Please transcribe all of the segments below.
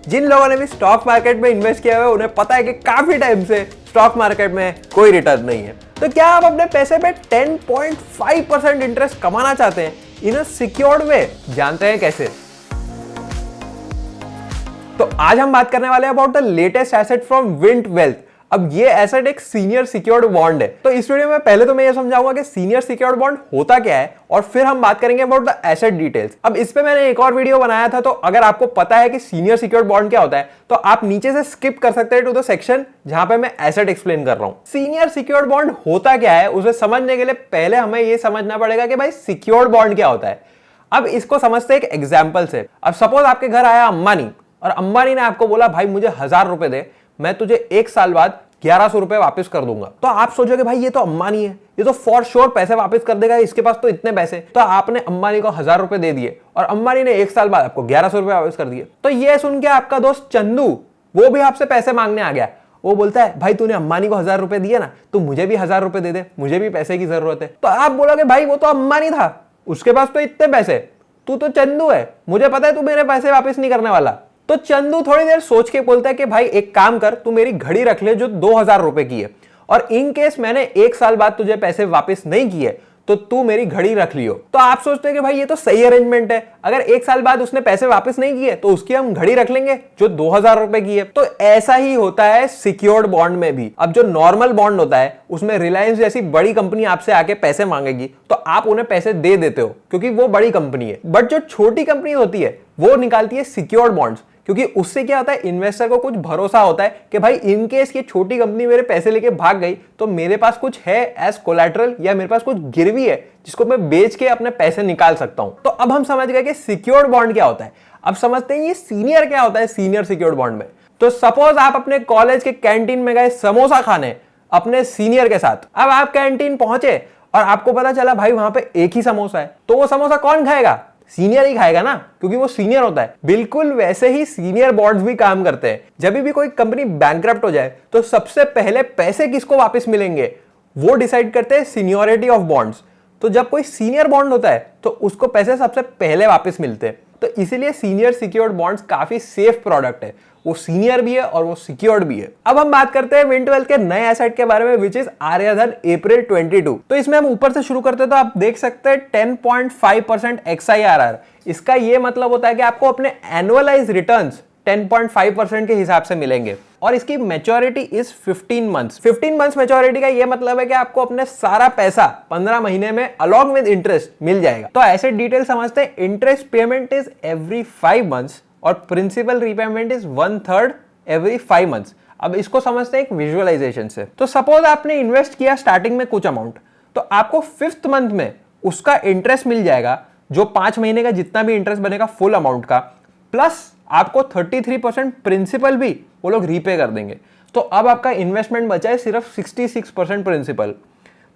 जिन लोगों ने भी स्टॉक मार्केट में इन्वेस्ट किया हुआ है उन्हें पता है कि काफी टाइम से स्टॉक मार्केट में कोई रिटर्न नहीं है। तो क्या आप अपने पैसे पे 10.5% इंटरेस्ट कमाना चाहते हैं इन अ सिक्योर्ड वे? जानते हैं कैसे? तो आज हम बात करने वाले हैं about the latest asset from Wint Wealth. अब ये एसेट एक सीनियर सिक्योर्ड बॉन्ड है। तो इस वीडियो में पहले तो मैं ये समझाऊंगा कि सीनियर सिक्योर्ड बॉन्ड होता क्या है और फिर हम बात करेंगे अबाउट द एसेट डिटेल्स। अब इस पे मैंने एक और वीडियो बनाया था, तो अगर आपको पता है कि सीनियर सिक्योर्ड बॉन्ड क्या होता है तो आप नीचे से स्किप कर सकते हैं टू द सेक्शन जहां पे मैं एसेट एक्सप्लेन कर रहा हूं। सीनियर सिक्योर्ड बॉन्ड होता क्या है उसे समझने के लिए पहले हमें ये समझना पड़ेगा कि भाई सिक्योर्ड बॉन्ड क्या होता है। अब इसको समझते एक एग्जाम्पल से। अब सपोज आपके घर आया अंबानी और अंबानी ने आपको बोला भाई मुझे 1000 रुपए दे, मैं तुझे 1 साल बाद 1100 रुपए वापस कर दूंगा। तो आप सोचोगे भाई ये तो अंबानी है, ये तो फॉर श्योर पैसे वापस कर देगा, इसके पास तो इतने पैसे। तो आपने अंबानी को 1000 रुपए दे दिए और अंबानी ने 1 साल बाद आपको 1100 रुपए वापस कर दिए। तो ये सुन के आपका दोस्त चंदू वो भी आपसे पैसे मांगने आ गया। वो बोलता है भाई तूने अंबानी को 1000 रुपए दिए ना, तो मुझे भी 1000 रुपए दे दे, मुझे भी पैसे की जरूरत है। तो आप बोलोगे भाई वो तो अंबानी था, उसके पास तो इतने पैसे, तू तो चंदू है, मुझे पता है तू मेरे पैसे वापस नहीं करने वाला। तो चंदू थोड़ी देर सोच के बोलता है कि भाई एक काम कर, तू मेरी घड़ी रख ले जो 2000 रुपए की है, और इन केस मैंने 1 साल बाद तुझे पैसे वापस नहीं किए तो तू मेरी घड़ी रख लियो। तो आप सोचते हैं कि भाई ये तो सही अरेंजमेंट है, अगर 1 साल बाद उसने पैसे वापस नहीं किए तो उसकी हम घड़ी रख लेंगे जो 2000 रुपए की है। तो ऐसा ही होता है सिक्योर्ड बॉन्ड में भी। अब जो नॉर्मल बॉन्ड होता है उसमें रिलायंस जैसी बड़ी कंपनी आपसे आके पैसे मांगेगी तो आप उन्हें पैसे दे देते हो क्योंकि वो बड़ी कंपनी है। बट जो छोटी कंपनी होती है वो निकालती है सिक्योर्ड बॉन्ड्स, क्योंकि उससे क्या होता है, इन्वेस्टर को कुछ भरोसा होता है कि भाई इन केस ये छोटी कंपनी मेरे पैसे लेके भाग गई तो मेरे पास कुछ है एज कोलैटरल, या मेरे पास कुछ गिरवी है जिसको मैं बेच के अपने पैसे निकाल सकता हूं। तो अब हम समझ गए कि सिक्योर्ड बॉन्ड क्या होता है। अब समझते हैं ये सीनियर क्या होता है सीनियर सिक्योर्ड बॉन्ड में। तो सपोज आप अपने कॉलेज के कैंटीन में गए समोसा खाने अपने सीनियर के साथ। अब आप कैंटीन पहुंचे और आपको पता चला भाई वहां पे एक ही समोसा है, तो वो समोसा कौन खाएगा? सीनियर ही खाएगा ना, क्योंकि वो सीनियर होता है। बिल्कुल वैसे ही सीनियर बॉन्ड्स भी काम करते हैं। जब भी कोई कंपनी बैंकरप्ट हो जाए तो सबसे पहले पैसे किसको वापस मिलेंगे वो डिसाइड करते हैं सीनियोरिटी ऑफ बॉन्ड्स। तो जब कोई सीनियर बॉन्ड होता है तो उसको पैसे सबसे पहले वापस मिलते हैं। तो इसीलिए सीनियर सिक्योर्ड बॉन्ड्स काफी सेफ प्रोडक्ट है, वो सीनियर भी है और वो सिक्योर्ड भी है। अब हम बात करते हैं विंट वेल्थ के नए एसेट के बारे में विच इज आर्यधन अप्रैल 22। तो इसमें हम ऊपर से शुरू करते हैं तो आप देख सकते हैं 10.5% XIRR। इसका ये मतलब होता है कि आपको अपने एनुअलाइज रिटर्न्स 10.5% के हिसाब से मिलेंगे और इसकी maturity is 15 months. 15 months maturity का ये मतलब है कि आपको अपने सारा पैसा 15 महीने में अलॉन्ग विद इंटरेस्ट मिल जाएगा। तो ऐसे डिटेल समझते हैं। Interest payment is every 5 months और principal repayment is 1/3 every 5 months. अब इसको समझते हैं एक विजुअलाइजेशन से। तो सपोज आपने इन्वेस्ट किया स्टार्टिंग में कुछ अमाउंट, तो आपको 5th मंथ में उसका इंटरेस्ट मिल जाएगा जो 5 महीने का जितना भी इंटरेस्ट बनेगा फुल अमाउंट का, प्लस आपको 33% प्रिंसिपल भी वो लोग रीपे कर देंगे। तो अब आपका इन्वेस्टमेंट बचा है सिर्फ 66% प्रिंसिपल।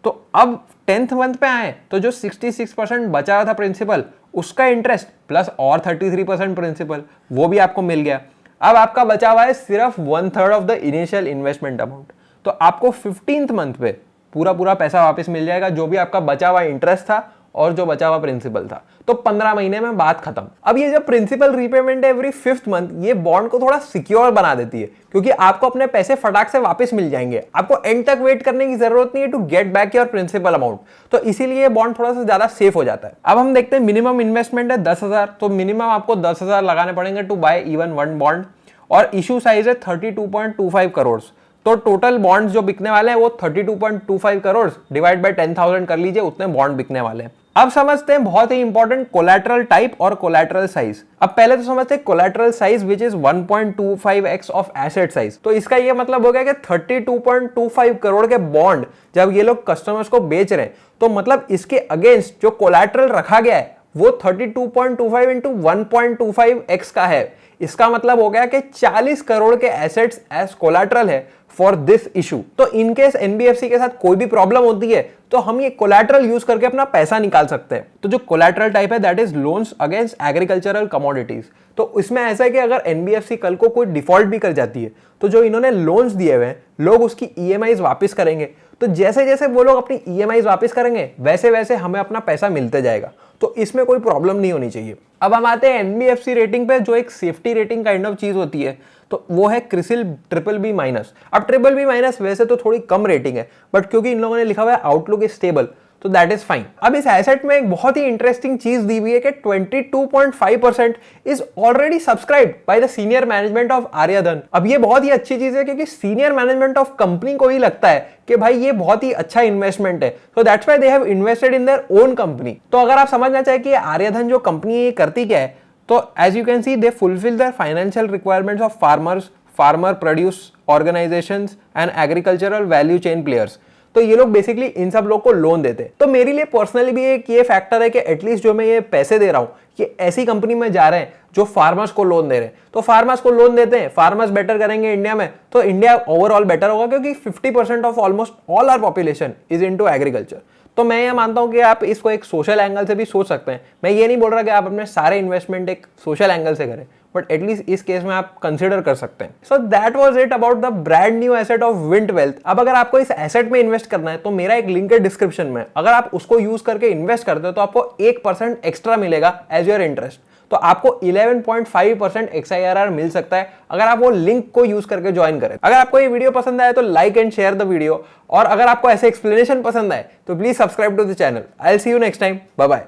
तो अब 10th मंथ पे आए तो जो 66% बचा हुआ था प्रिंसिपल उसका इंटरेस्ट प्लस और 33% प्रिंसिपल वो भी आपको मिल गया। अब आपका बचा हुआ है सिर्फ 1/3 of the initial investment amount. तो आपको 15th मंथ पे पूरा पैसा वापस मिल जाएगा, जो भी आपका बचा हुआ इंटरेस्ट था और जो बचा हुआ प्रिंसिपल था। तो 15 महीने में बात खत्म। अब ये जो प्रिंसिपल रीपेमेंट है एवरी 5th मंथ, ये बॉन्ड को थोड़ा सिक्योर बना देती है क्योंकि आपको अपने पैसे फटाक से वापस मिल जाएंगे। आपको एंड तक वेट करने की जरूरत नहीं है to get back your principal amount. तो इसीलिए ये बॉन्ड थोड़ा सा ज्यादा सेफ हो जाता है। अब हम देखते हैं मिनिमम इन्वेस्टमेंट है 10,000, तो मिनिमम आपको 10,000 लगाने पड़ेंगे टू बाय इवन 1 बॉन्ड, और इशू साइज है 32.25 करोड़। तो टोटल बॉन्ड्स जो बिकने वाले हैं वो 32.25 करोड़ डिवाइड बाय 10,000 कर लीजिए, उतने बॉन्ड बिकने वाले हैं। अब समझते हैं बहुत ही इंपॉर्टेंट कोलैटरल टाइप और कोलैटरल साइज। अब पहले तो समझते हैं collateral size which is 1.25x of asset size. तो इसका ये मतलब हो गया कि 32.25 करोड़ के बॉन्ड जब ये लोग कस्टमर्स को बेच रहे हैं तो मतलब इसके अगेंस्ट जो कोलैटरल रखा गया है वो 32.25 इंटू 1.25x का है। इसका मतलब हो गया कि 40 करोड़ के एसेट्स एज कोलैटरल है फॉर दिस इशू। तो इनकेस एनबीएफसी के साथ कोई भी प्रॉब्लम होती है तो हम ये कोलैटरल यूज करके अपना पैसा निकाल सकते हैं। तो जो कोलैटरल टाइप है that is loans against agricultural commodities. तो इसमें ऐसा है कि अगर एनबीएफसी कल को कोई डिफॉल्ट भी कर जाती है तो जो इन्होंने लोन्स दिए हुए हैं लोग उसकी ईएमआईज वापस करेंगे। तो जैसे जैसे वो लोग अपनी ईएमआई वापस करेंगे वैसे वैसे हमें अपना पैसा मिलते जाएगा, तो इसमें कोई प्रॉब्लम नहीं होनी चाहिए। अब हम आते हैं एनबीएफसी रेटिंग पे, जो एक सेफ्टी रेटिंग काइंड ऑफ चीज होती है, तो वो है क्रिसिल BBB-। अब BBB- वैसे तो थोड़ी कम रेटिंग है, बट क्योंकि इन लोगों ने लिखा हुआ है आउटलुक इज स्टेबल, तो दैट इज फाइन। अब इस एसेट में एक बहुत ही इंटरेस्टिंग चीज दी हुई है कि 22.5% is already subscribed by the senior management of Aryadhan. अब ये बहुत ही अच्छी चीज है क्योंकि सीनियर मैनेजमेंट ऑफ कंपनी को ही लगता है कि भाई ये बहुत ही अच्छा इन्वेस्टमेंट है, so that's why they have invested in their own company. तो अगर आप समझना चाहे कि आर्यधन जो कंपनी है ये करती क्या है, तो as you can see they fulfil their financial requirements of farmers, farmer produce organisations and agricultural value chain players. तो ये लोग बेसिकली इन सब लोग को लोन देते हैं। तो मेरे लिए पर्सनली भी एक ये फैक्टर है कि एटलीस्ट जो मैं ये पैसे दे रहा हूँ ये ऐसी कंपनी में जा रहे हैं जो फार्मर्स को लोन दे रहे हैं। तो फार्मर्स को लोन देते हैं, फार्मर्स बेटर करेंगे इंडिया में, तो इंडिया ओवरऑल बेटर होगा, क्योंकि 50% of almost all our population is into agriculture. तो मैं ये मानता हूं कि आप इसको एक सोशल एंगल से भी सोच सकते हैं। मैं ये नहीं बोल रहा कि आप अपने सारे इन्वेस्टमेंट एक सोशल एंगल से करें, बट एटलीस्ट इस केस में आप कंसिडर कर सकते हैं। So that was it about the brand new asset of Wint Wealth. अब अगर आपको इस एसेट में इन्वेस्ट करना है तो मेरा एक लिंक है डिस्क्रिप्शन में, अगर आप उसको यूज करके इन्वेस्ट करते हो तो आपको 1% एक्स्ट्रा मिलेगा एज योर इंटरेस्ट। तो आपको 11.5% XIRR मिल सकता है अगर आप वो लिंक को यूज करके ज्वाइन करें। अगर आपको ये वीडियो पसंद आए तो like and share the video, और अगर आपको ऐसे एक्सप्लेनेशन पसंद आए तो please subscribe to the channel. I will see you next time, bye bye.